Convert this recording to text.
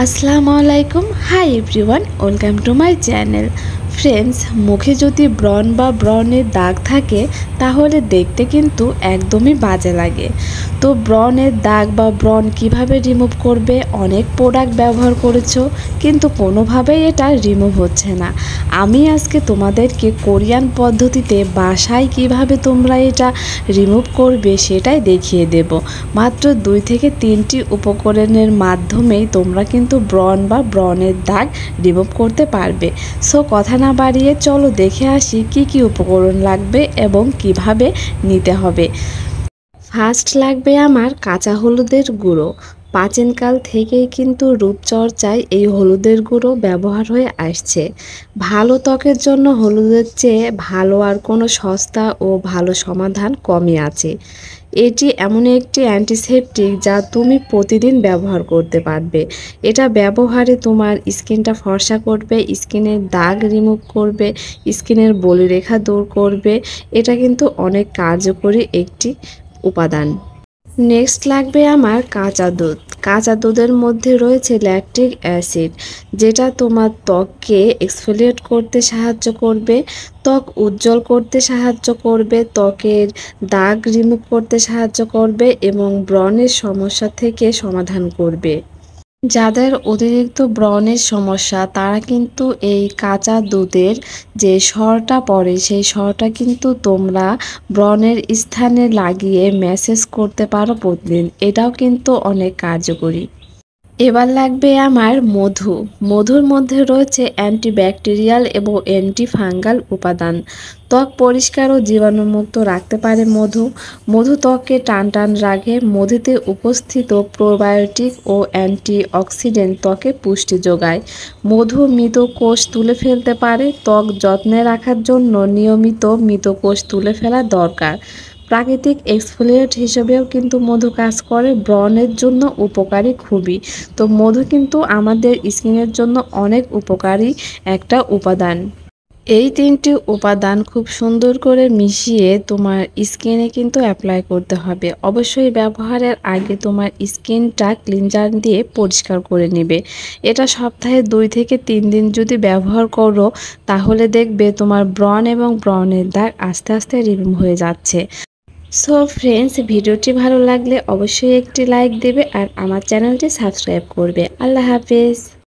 আসসালামু আলাইকুম। Hi everyone, welcome to my channel. Friends, মুখে যদি ব্রণ বা ব্রণের দাগ থাকে তাহলে দেখতে কিন্তু একদমই বাজে লাগে। তো ব্রণের দাগ বা ব্রণ কিভাবে রিমুভ করবে? অনেক প্রোডাক্ট ব্যবহার করেছো কিন্তু কোনোভাবেই এটা রিমুভ হচ্ছে না। আমি আজকে তোমাদেরকে কোরিয়ান পদ্ধতিতে বাসায় কিভাবে তোমরা এটা রিমুভ করবে সেটাই দেখিয়ে দেব। মাত্র 2 থেকে 3টি উপকরণের মাধ্যমেই তোমরা কিন্তু ব্রণ বা ব্রণের দাগ রিমুভ করতে পারবে। সো কথা না বাড়িয়ে চলো দেখে আসি কি কি উপকরণ লাগবে এবং কিভাবে নিতে হবে। ফার্স্ট লাগবে আমার কাঁচা হলুদের গুঁড়ো। প্রাচীনকাল থেকেই কিন্তু রূপচর্চায় এই হলুদের গুঁড়ো ব্যবহার হয়ে আসছে। ভালো ত্বকের জন্য হলুদের চেয়ে ভালো আর কোনো সস্তা ও ভালো সমাধান কমই আছে। এটি এমন একটি অ্যান্টিসেপটিক যা তুমি প্রতিদিন ব্যবহার করতে পারবে। এটা ব্যবহারে তোমার স্কিনটা ফর্সা করবে, স্কিনের দাগ রিমুভ করবে, স্কিনের বলিরেখা দূর করবে। এটা কিন্তু অনেক কার্যকরী একটি উপাদান। নেক্সট লাগবে আমার কাঁচা দুধ। কাঁচা দুধের মধ্যে রয়েছে ল্যাকটিক অ্যাসিড, যেটা তোমার ত্বককে এক্সফোলিয়েট করতে সাহায্য করবে, ত্বক উজ্জ্বল করতে সাহায্য করবে, ত্বকের দাগ রিমুভ করতে সাহায্য করবে এবং ব্রণের সমস্যা থেকে সমাধান করবে। যাদের অতিরিক্ত ব্রণের সমস্যা তারা কিন্তু এই কাঁচা দুধের যে সরটা পড়ে সেই সরটা কিন্তু তোমরা ব্রণের স্থানে লাগিয়ে ম্যাসেজ করতে পারো প্রতিদিন। এটাও কিন্তু অনেক কার্যকরী। এবার লাগবে আমার মধু। মধুর মধ্যে রয়েছে অ্যান্টিব্যাকটেরিয়াল এবং অ্যান্টিফাঙ্গাল উপাদান। ত্বক পরিষ্কার ও জীবাণুমুক্ত রাখতে পারে মধু। মধু ত্বককে টান টান রাখে। মধুতে উপস্থিত প্রোবায়োটিক ও অ্যান্টিঅক্সিডেন্ট ত্বকে পুষ্টি যোগায়। মধু মৃত কোষ তুলে ফেলতে পারে। ত্বক যত্নে রাখার জন্য নিয়মিত মৃত কোষ তুলে ফেলা দরকার। প্রাকৃতিক এক্সফোলিয়েট হিসেবেও কিন্তু মধু কাজ করে, ব্রণের জন্য উপকারী খুবই। তো মধু কিন্তু আমাদের স্কিনের জন্য অনেক উপকারী একটা উপাদান। এই 3টি উপাদান খুব সুন্দর করে মিশিয়ে তোমার স্কিনে কিন্তু অ্যাপ্লাই করতে হবে। অবশ্যই ব্যবহারের আগে তোমার স্কিনটা ক্লিনজার দিয়ে পরিষ্কার করে নেবে। এটা সপ্তাহে 2 থেকে 3 দিন যদি ব্যবহার করো তাহলে দেখবে তোমার ব্রণ এবং ব্রণের দাগ আস্তে আস্তে রিমুভ হয়ে যাচ্ছে। সো ফ্রেন্ডস, ভিডিওটি ভালো লাগলে অবশ্যই একটি লাইক দেবে আর আমার চ্যানেলটি সাবস্ক্রাইব করবে। আল্লাহ হাফেজ।